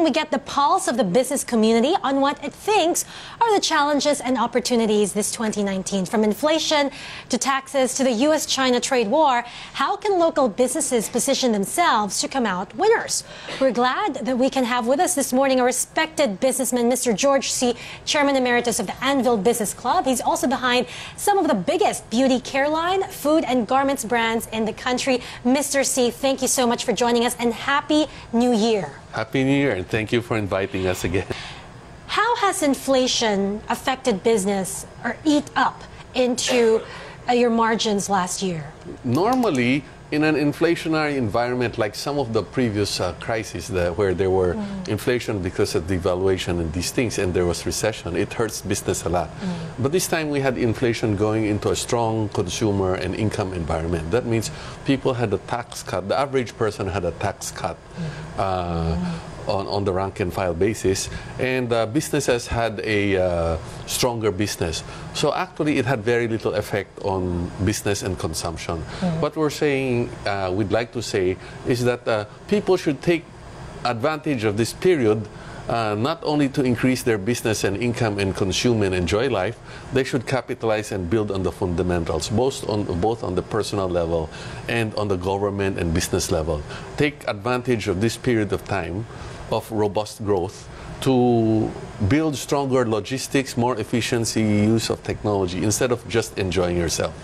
We get the pulse of the business community on what it thinks are the challenges and opportunities this 2019. From inflation to taxes to the U.S.-China trade war, how can local businesses position themselves to come out winners? We're glad that we can have with us this morning a respected businessman, Mr. George Siy, Chairman Emeritus of the Anvil Business Club. He's also behind some of the biggest beauty care line, food and garments brands in the country. Mr. Siy, thank you so much for joining us and Happy New Year. Happy New Year, and thank you for inviting us again. How has inflation affected business or eat up into your margins last year? Normally, in an inflationary environment like some of the previous crises where there were inflation because of devaluation and these things, and there was recession, it hurts business a lot. But this time we had inflation going into a strong consumer and income environment. That means people had a tax cut. The average person had a tax cut on the rank and file basis, and businesses had a stronger business. So actually it had very little effect on business and consumption. What we're saying, we'd like to say, is that people should take advantage of this period not only to increase their business and income and consume and enjoy life, they should capitalize and build on the fundamentals, both on the personal level and on the government and business level. Take advantage of this period of time of robust growth to build stronger logistics, more efficiency, use of technology, instead of just enjoying yourself.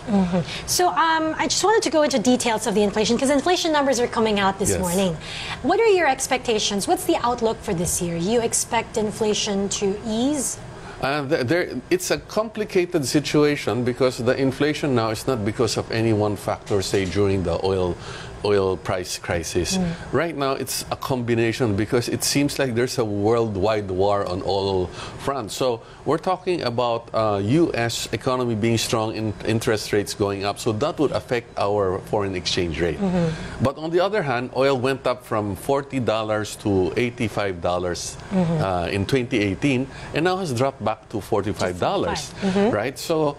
So I just wanted to go into details of the inflation, because inflation numbers are coming out this morning. What are your expectations? What's the outlook for this year? You expect inflation to ease? It's a complicated situation because the inflation now is not because of any one factor, say during the oil price crisis. Right now it's a combination because it seems like there's a worldwide war on all fronts. So we're talking about U.S. economy being strong, interest rates going up, so that would affect our foreign exchange rate. But on the other hand, oil went up from $40 to $85 in 2018 and now has dropped back to $45, right? So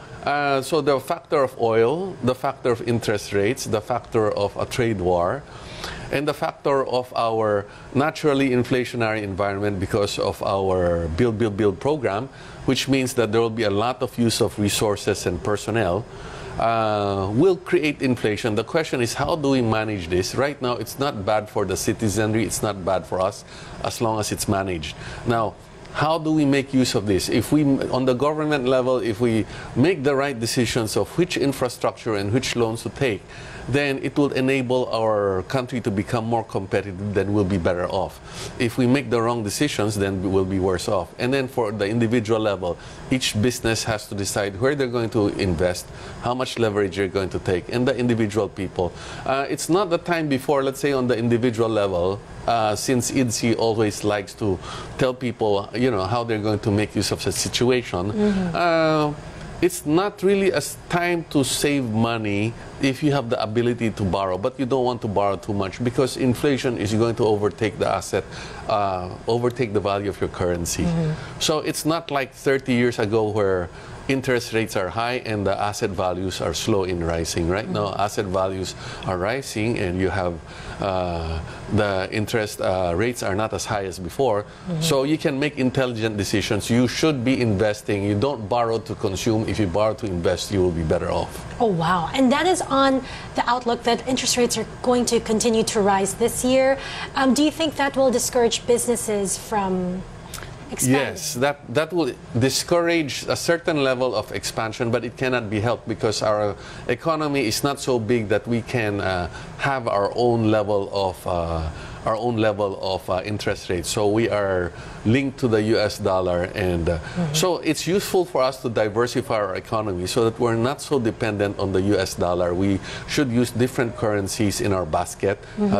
so the factor of oil, the factor of interest rates, the factor of a trade war, and the factor of our naturally inflationary environment because of our build program, which means that there will be a lot of use of resources and personnel, will create inflation. The question is, how do we manage this? Right now, it's not bad for the citizenry, it's not bad for us, as long as it's managed. Now, how do we make use of this? If we, on the government level, if we make the right decisions of which infrastructure and which loans to take, then it will enable our country to become more competitive, then we'll be better off. If we make the wrong decisions, then we'll be worse off. And then for the individual level, each business has to decide where they're going to invest, how much leverage they're going to take, and the individual people. It's not the time before, let's say on the individual level, since ANC always likes to tell people, you know, how they're going to make use of the situation. It's not really a time to save money if you have the ability to borrow, but you don't want to borrow too much because inflation is going to overtake the asset, overtake the value of your currency. So it's not like 30 years ago where interest rates are high and the asset values are slow in rising. Right now, asset values are rising and you have the interest rates are not as high as before. So you can make intelligent decisions. You should be investing. You don't borrow to consume. If you borrow to invest, you will be better off. Oh, wow. And that is on the outlook that interest rates are going to continue to rise this year. Do you think that will discourage businesses from expanding? Yes, that will discourage a certain level of expansion, but it cannot be helped because our economy is not so big that we can have our own level of interest rates. So we are linked to the US dollar, and so it's useful for us to diversify our economy so that we're not so dependent on the US dollar. We should use different currencies in our basket,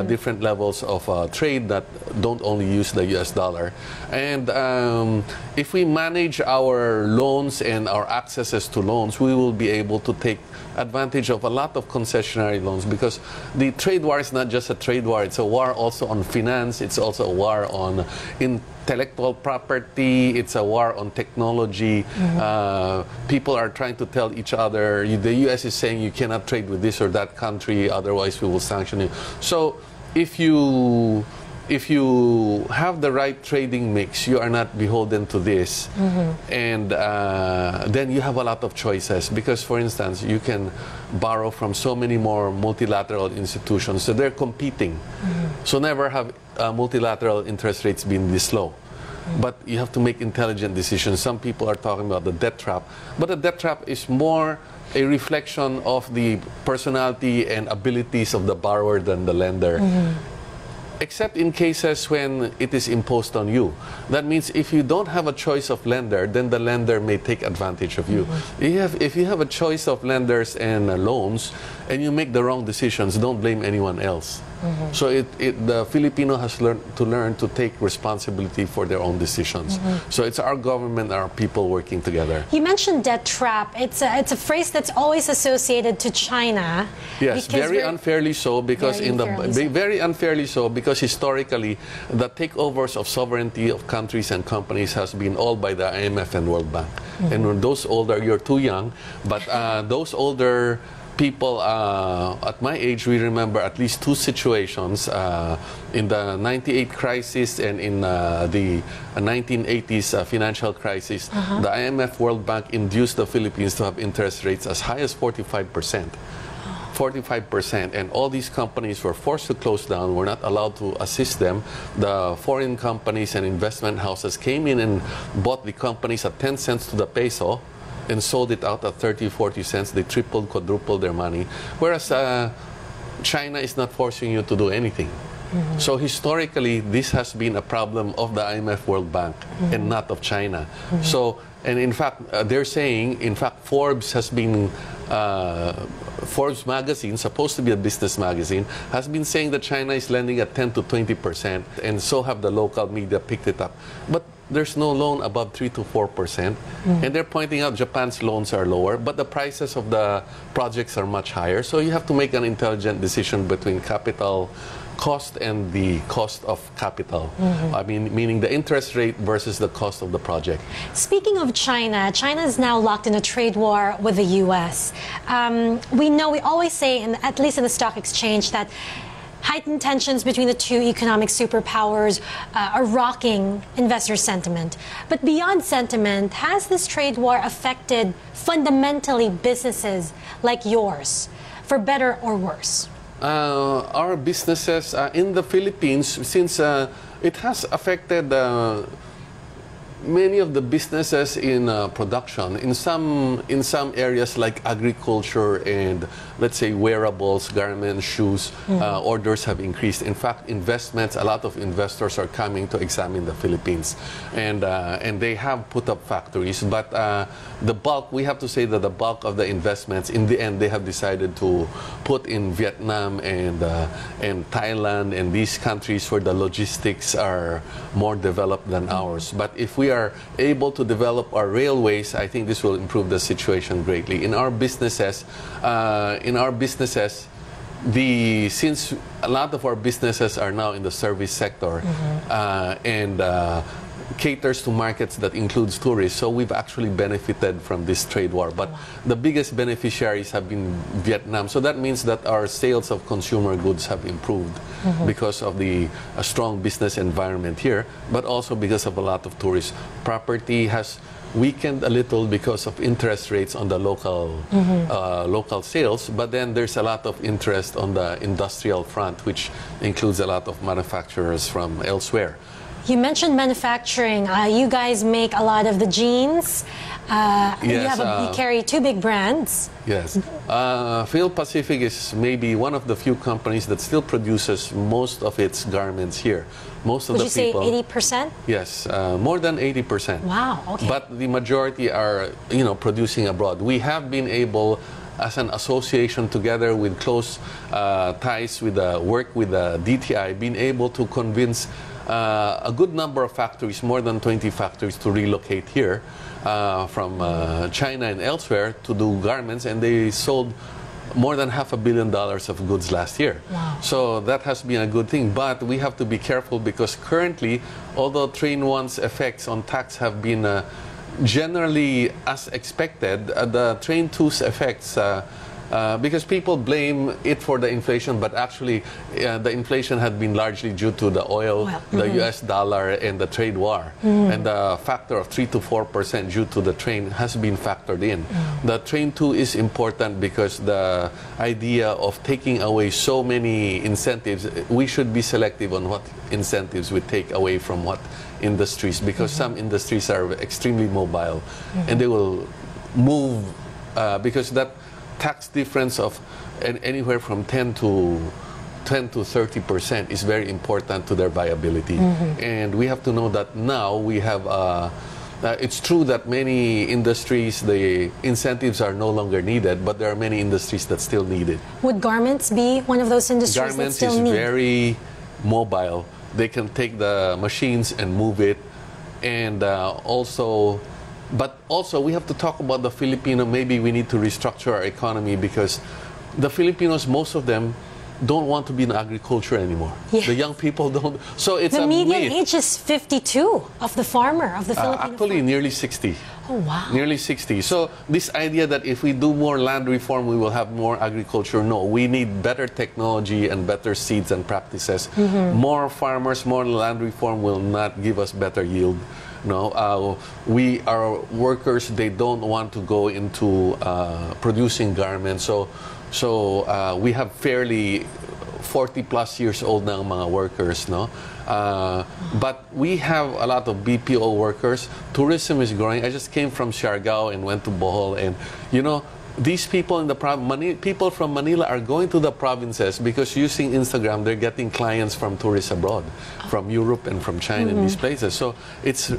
different levels of trade that don't only use the US dollar. And if we manage our loans and our accesses to loans, we will be able to take advantage of a lot of concessionary loans, because the trade war is not just a trade war, it's a war also on finance, it's also a war on intellectual property, it's a war on technology. People are trying to tell each other, the US is saying you cannot trade with this or that country, otherwise we will sanction you. So if you if you have the right trading mix, you are not beholden to this. And then you have a lot of choices because, for instance, you can borrow from so many more multilateral institutions. So they're competing. So never have multilateral interest rates been this low. But you have to make intelligent decisions. Some people are talking about the debt trap. But the debt trap is more a reflection of the personality and abilities of the borrower than the lender. Except in cases when it is imposed on you. That means if you don't have a choice of lender, then the lender may take advantage of you. If you have a choice of lenders and loans, and you make the wrong decisions, don't blame anyone else. So the Filipino has to learn to take responsibility for their own decisions. So it's our government, our people working together. You mentioned debt trap. It's a phrase that's always associated to China. Yes, very unfairly so because very unfairly so because historically the takeovers of sovereignty of countries and companies has been all by the IMF and World Bank. And when those older, you're too young, but those older people at my age, we remember at least two situations in the '98 crisis and in the 1980s financial crisis. The IMF World Bank induced the Philippines to have interest rates as high as 45%. 45%, and all these companies were forced to close down, were not allowed to assist them. The foreign companies and investment houses came in and bought the companies at 10 cents to the peso and sold it out at 30, 40 cents. They tripled, quadrupled their money. Whereas China is not forcing you to do anything. So historically, this has been a problem of the IMF World Bank and not of China. So, and in fact, they're saying, in fact, Forbes has been, Forbes magazine, supposed to be a business magazine, has been saying that China is lending at 10 to 20%, and so have the local media picked it up. But there's no loan above 3 to 4%. And they're pointing out Japan's loans are lower, but the prices of the projects are much higher. So you have to make an intelligent decision between capital cost and the cost of capital. I mean, meaning the interest rate versus the cost of the project. Speaking of China, China is now locked in a trade war with the U.S. We always say, at least in the stock exchange, that heightened tensions between the two economic superpowers are rocking investor sentiment. But beyond sentiment, has this trade war affected fundamentally businesses like yours, for better or worse? Our businesses in the Philippines, since it has affected many of the businesses in production, in some areas like agriculture and, let's say, wearables, garments, shoes, orders have increased. In fact, investments, a lot of investors are coming to examine the Philippines, and they have put up factories. But the bulk, we have to say that the bulk of the investments, in the end, they have decided to put in Vietnam and Thailand and these countries where the logistics are more developed than ours. But if we are able to develop our railways, I think this will improve the situation greatly. In our businesses, since a lot of our businesses are now in the service sector and caters to markets that includes tourists, so we've actually benefited from this trade war. But the biggest beneficiaries have been Vietnam. So that means that our sales of consumer goods have improved because of the strong business environment here, but also because of a lot of tourists. Property has weakened a little because of interest rates on the local local sales, but then there's a lot of interest on the industrial front, which includes a lot of manufacturers from elsewhere. You mentioned manufacturing. You guys make a lot of the jeans. Yes, you carry two big brands. Yes. Phil Pacific is maybe one of the few companies that still produces most of its garments here. Most of Would the people. Would you say 80%? Yes, more than 80%. Wow, okay. But the majority are, producing abroad. We have been able, as an association, together with close ties with work with the DTI, been able to convince a good number of factories, more than 20 factories, to relocate here from China and elsewhere to do garments, and they sold more than $500 million of goods last year. Wow. So that has been a good thing, but we have to be careful because currently, although Train 1's effects on tax have been generally as expected, the Train 2's effects because people blame it for the inflation, but actually the inflation had been largely due to the oil, the US dollar, and the trade war. And the factor of 3 to 4% due to the train has been factored in. The train too is important because the idea of taking away so many incentives, we should be selective on what incentives we take away from what industries, because some industries are extremely mobile and they will move because that tax difference of anywhere from 10 to 30% is very important to their viability. And we have to know that now we have it's true that many industries, the incentives are no longer needed, but there are many industries that still need it. Would garments be one of those industries garments that still is need? Very mobile. They can take the machines and move it. And but also we have to talk about the Filipino. Maybe we need to restructure our economy because the Filipinos, most of them, don't want to be in agriculture anymore. Yes. The young people don't. So it's the median myth. age is 52 of the farmer, of the Filipino Actually, farmer. nearly 60. Oh, wow. Nearly 60. So this idea that if we do more land reform, we will have more agriculture. No, we need better technology and better seeds and practices. More farmers, more land reform will not give us better yield. No, our workers, they don't want to go into producing garments. So we have fairly 40+ years old na ang mga workers, no? But we have a lot of BPO workers. Tourism is growing. I just came from Siargao and went to Bohol, and you know, these people in the people from Manila are going to the provinces because using Instagram, they're getting clients from tourists abroad, from Europe and from China and these places. So it's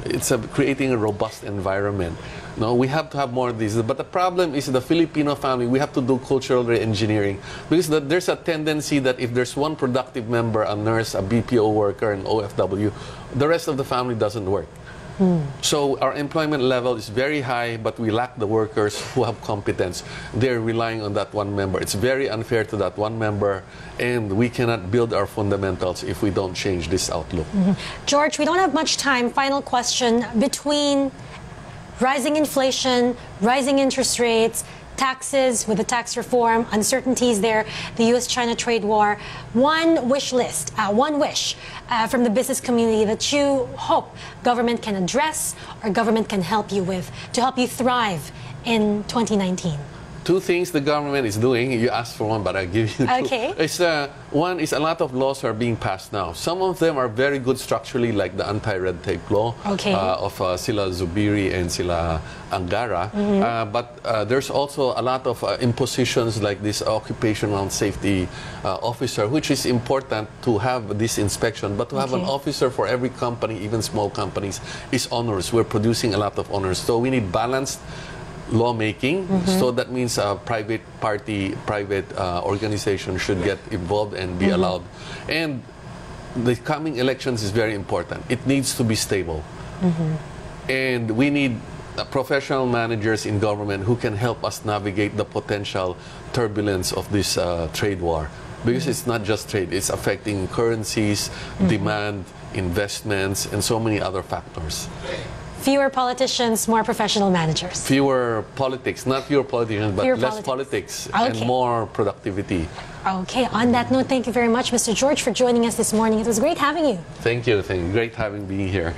creating a robust environment. No, we have to have more of these. But the problem is the Filipino family, we have to do cultural re-engineering because there's a tendency that if there's one productive member, a nurse, a BPO worker, an OFW, the rest of the family doesn't work. So our employment level is very high, but we lack the workers who have competence. They're relying on that one member. It's very unfair to that one member, and we cannot build our fundamentals if we don't change this outlook. George, we don't have much time. Final question. Between rising inflation, rising interest rates, taxes with the tax reform, uncertainties there, the U.S.-China trade war, one wish list, one wish from the business community that you hope government can address or government can help you with to help you thrive in 2019. Two things the government is doing. You asked for one, but I'll give you two. Okay. One is a lot of laws are being passed now. Some of them are very good structurally, like the anti-red tape law of Sila Zubiri and Sila Angara. But there's also a lot of impositions like this occupational safety officer, which is important to have this inspection. But to have an officer for every company, even small companies, is onerous. We're producing a lot of onerous. So we need balanced lawmaking. So that means a private organization should get involved and be allowed. And the coming elections is very important. It needs to be stable. And we need professional managers in government who can help us navigate the potential turbulence of this trade war. Because it's not just trade, it's affecting currencies, demand, investments, and so many other factors. Fewer politicians, more professional managers. Fewer politics, not fewer politicians, but less politics and more productivity. Okay, on that note, thank you very much, Mr. George, for joining us this morning. It was great having you. Thank you. Great having being here.